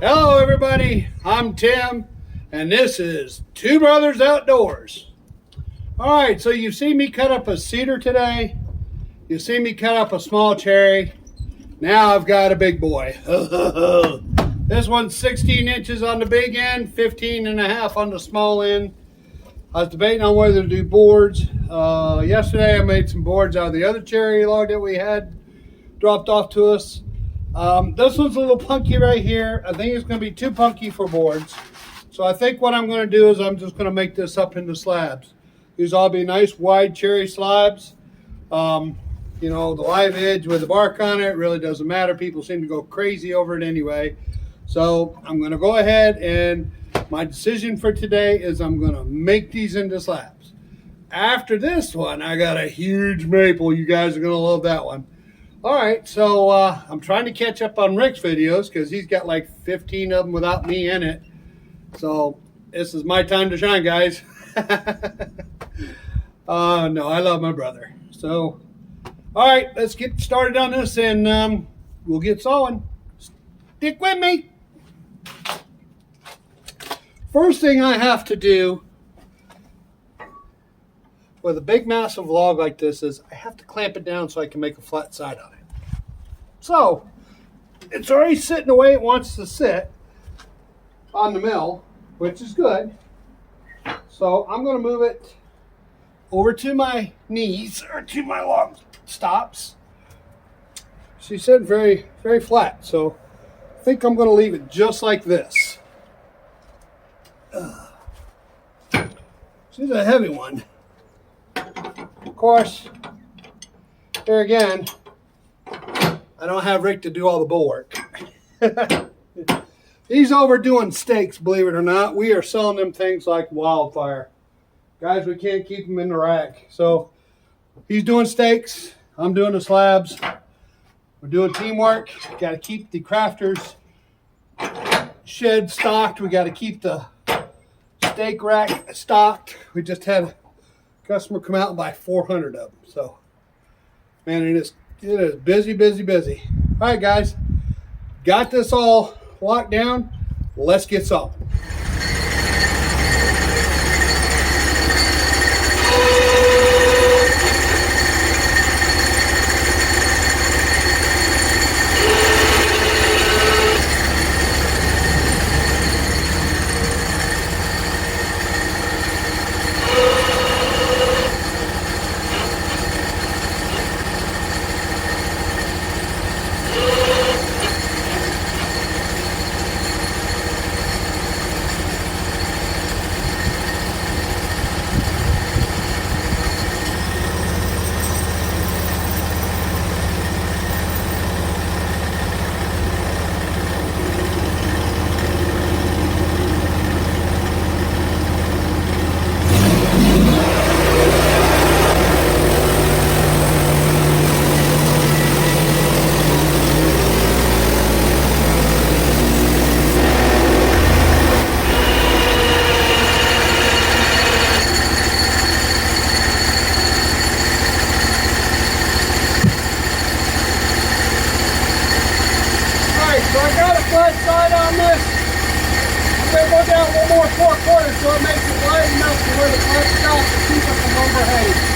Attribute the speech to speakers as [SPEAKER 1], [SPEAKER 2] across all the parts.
[SPEAKER 1] Hello everybody, I'm Tim and this is Two Brothers Outdoors. Alright, so you've seen me cut up a cedar today. You've seen me cut up a small cherry. Now I've got a big boy. This one's 16 inches on the big end, 15 and a half on the small end. I was debating on whether to do boards. Yesterday I made some boards out of the other cherry log that we had dropped off to us. This one's a little punky right here. I think it's going to be too punky for boards. So I think what I'm going to do is I'm just going to make this up into slabs. These all be nice wide cherry slabs. You know, the live edge with the bark on it really doesn't matter. People seem to go crazy over it anyway. So I'm going to go ahead and my decision for today is I'm going to make these into slabs. After this one, I got a huge maple. You guys are going to love that one. All right, so I'm trying to catch up on Rick's videos because he's got like 15 of them without me in it. So this is my time to shine, guys. No, I love my brother. So, all right, let's get started on this and we'll get sawing. Stick with me. First thing I have to do with a big massive log like this is I have to clamp it down so I can make a flat side on it. So it's already sitting the way it wants to sit on the mill, which is good. So I'm going to move it over to my knees or to my log stops. She's sitting very, very flat. So I think I'm going to leave it just like this. She's a heavy one. Of course, here again, I don't have Rick to do all the bull work. He's overdoing steaks, believe it or not. We are selling them things like wildfire. Guys, we can't keep them in the rack. So he's doing steaks. I'm doing the slabs. We're doing teamwork. Got to keep the crafters shed stocked. We got to keep the steak rack stocked. We just had a customer come out and buy 400 of them. So, man, it is busy, busy, busy. All right, guys, got this all locked down. Let's get sawing. So I got a flat side on this. I'm going to go down one more 4/4 so it makes it wide enough to where the flat stops to keep it from overhanging.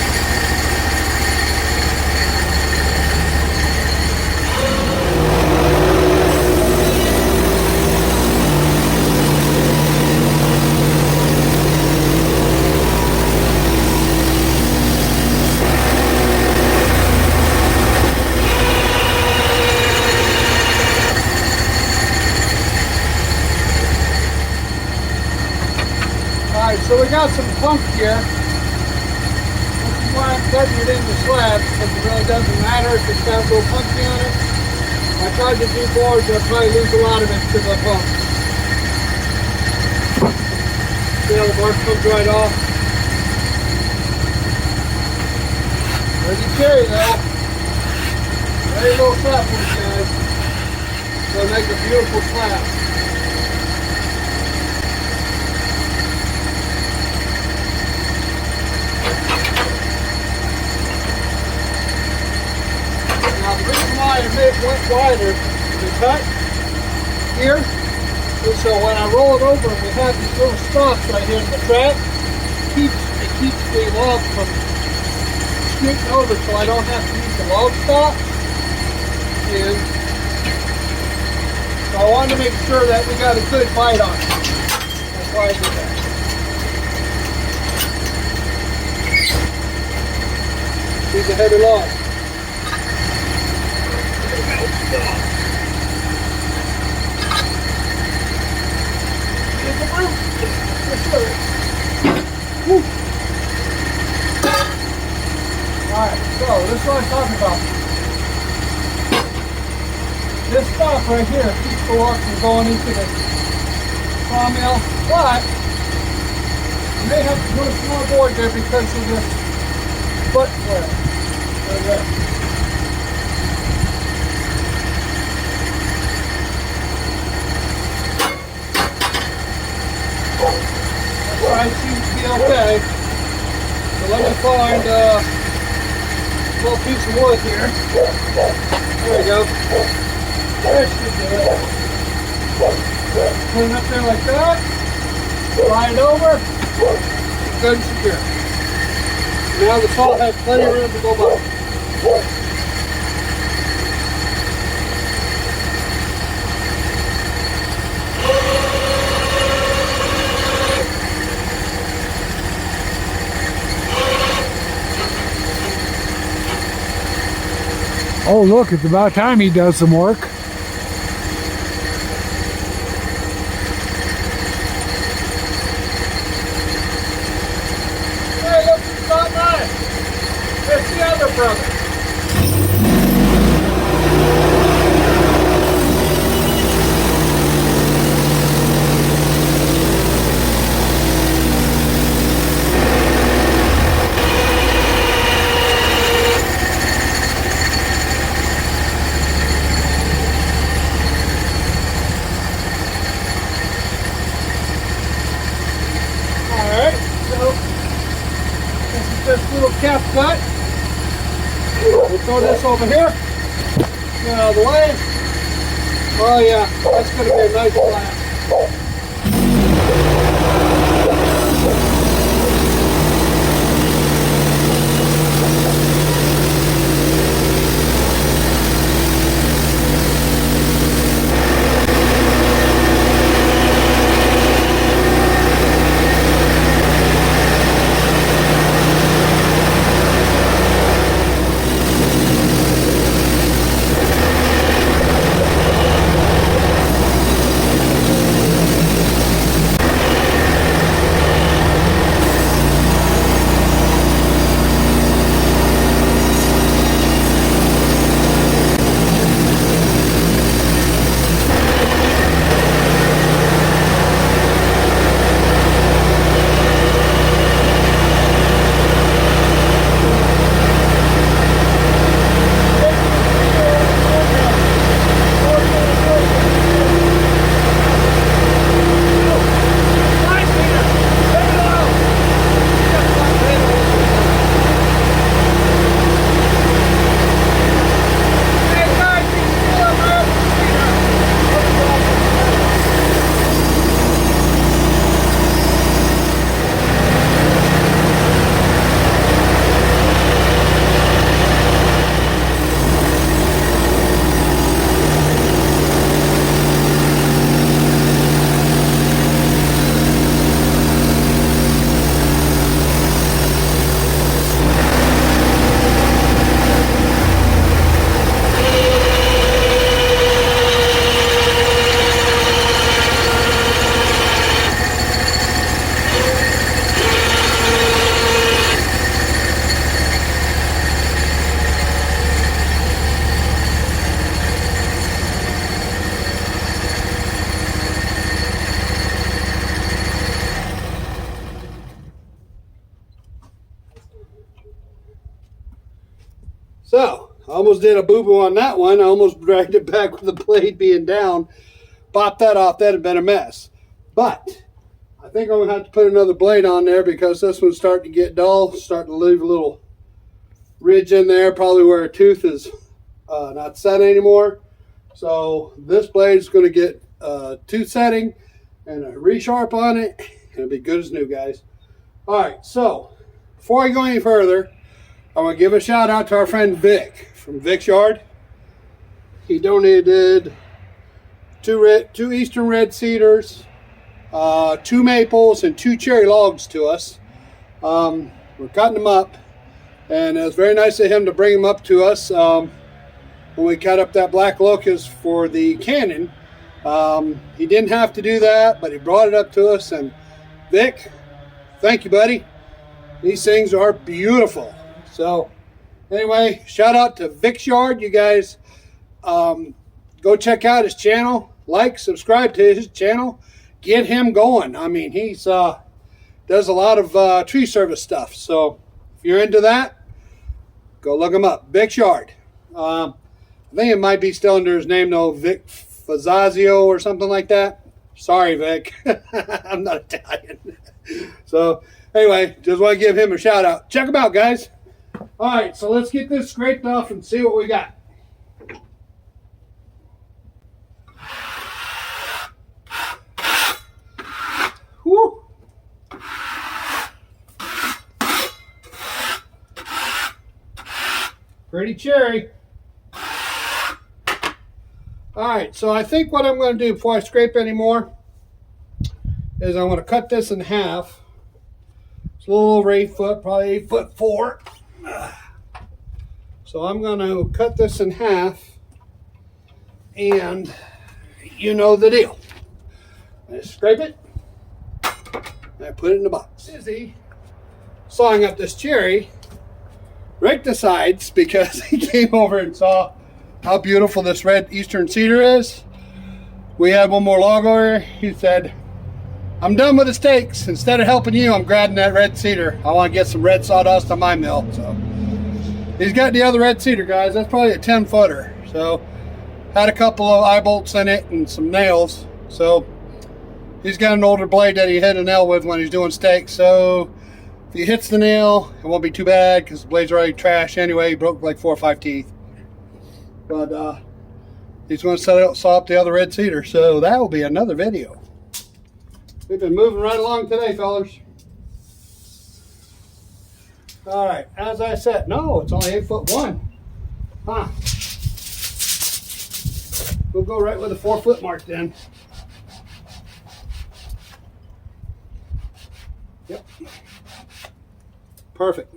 [SPEAKER 1] So we got some punk here. This is why I'm cutting it into slabs, because it really doesn't matter if it's got a little punky on it. If I tried to do boards, I'd probably lose a lot of it to the punk. See how the bark comes right off? There's a cherry though. Very little slab for you guys. So make a beautiful slab. Now the reason why I went wider is the cut here And so when I roll it over, we have these little stops right here in the track. It keeps the log from scooting over, so I don't have to use the log stop. And so I wanted to make sure that we got a good bite on it. That's why I did that. Here's a heavy log. Alright, so this is what I'm talking about. This stop right here keeps the log from going into the sawmill, but you may have to put a small board there because of this foot flare. Right there. That side seems to be okay. So let me find a little piece of wood here. There we go. That should do it. Put it up there like that. Slide it over. Good and secure. Now the saw has plenty of room to go by.
[SPEAKER 2] Oh, look, it's about time he does some work.
[SPEAKER 1] Hey, look who's not mine. It's the other brother. This little cap cut. We'll throw this over here. Get out of the way. Oh yeah, that's going to be a nice blast. So, I almost did a boo-boo on that one. I almost dragged it back with the blade being down. Popped that off. That had been a mess. But I think I'm going to have to put another blade on there because this one's starting to get dull. Starting to leave a little ridge in there, probably where a tooth is not set anymore. So this blade is going to get tooth setting and a resharp on it. It'll be good as new, guys. All right, so before I go any further, I want to give a shout out to our friend Vic from Vic's Yard. He donated two eastern red cedars, 2 maples, and 2 cherry logs to us. We're cutting them up, and it was very nice of him to bring them up to us when we cut up that black locust for the cannon. He didn't have to do that, but he brought it up to us. And Vic, thank you, buddy. These things are beautiful. So anyway, shout out to Vic's Yard. You guys go check out his channel, like, subscribe to his channel, get him going. I mean, he's does a lot of tree service stuff. So if you're into that, go look him up. Vic's Yard. I think it might be still under his name though, Vic Fazazio or something like that. Sorry, Vic. I'm not Italian. So anyway, just want to give him a shout out. Check him out, guys. All right, so let's get this scraped off and see what we got. Woo! Pretty cherry. All right, so I think what I'm going to do before I scrape anymore is I'm going to cut this in half. It's a little over 8 foot, probably 8'4". So I'm going to cut this in half, and you know the deal. I scrape it, and I put it in the box. Busy sawing up this cherry. Rick decides, because he came over and saw how beautiful this red eastern cedar is. We had one more log over. He said, I'm done with the stakes. Instead of helping you, I'm grabbing that red cedar. I want to get some red sawdust on my mill. So he's got the other red cedar, guys. That's probably a 10-footer. So had a couple of eye bolts in it and some nails. So he's got an older blade that he hit a nail with when he's doing stakes. So if he hits the nail, it won't be too bad because the blade's already trash anyway. He broke like 4 or 5 teeth. But he's going to saw up the other red cedar. So that will be another video. We've been moving right along today, fellas. All right, as I said, no, it's only 8'1". Huh. We'll go right with the 4 foot mark then. Yep. Perfect.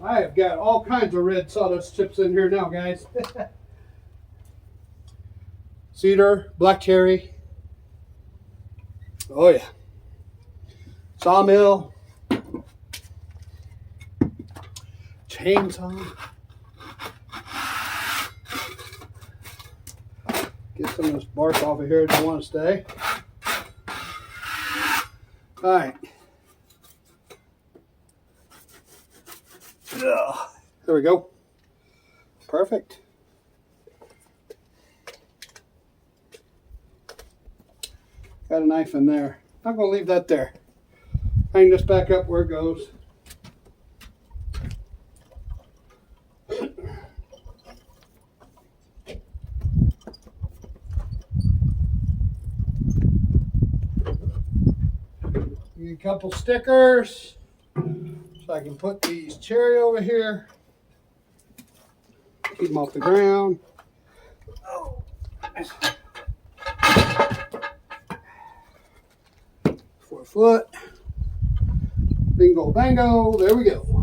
[SPEAKER 1] I've got all kinds of red sawdust chips in here now, guys. Cedar, black cherry. Oh yeah. Sawmill. Chainsaw. Get some of this bark off of here. I don't want to stay. All right. There we go. Perfect. Got a knife in there. I'm going to leave that there. Hang this back up where it goes. Need a couple stickers. So I can put these cherry over here. Keep them off the ground. Oh. 4 foot. Bingo bango. There we go.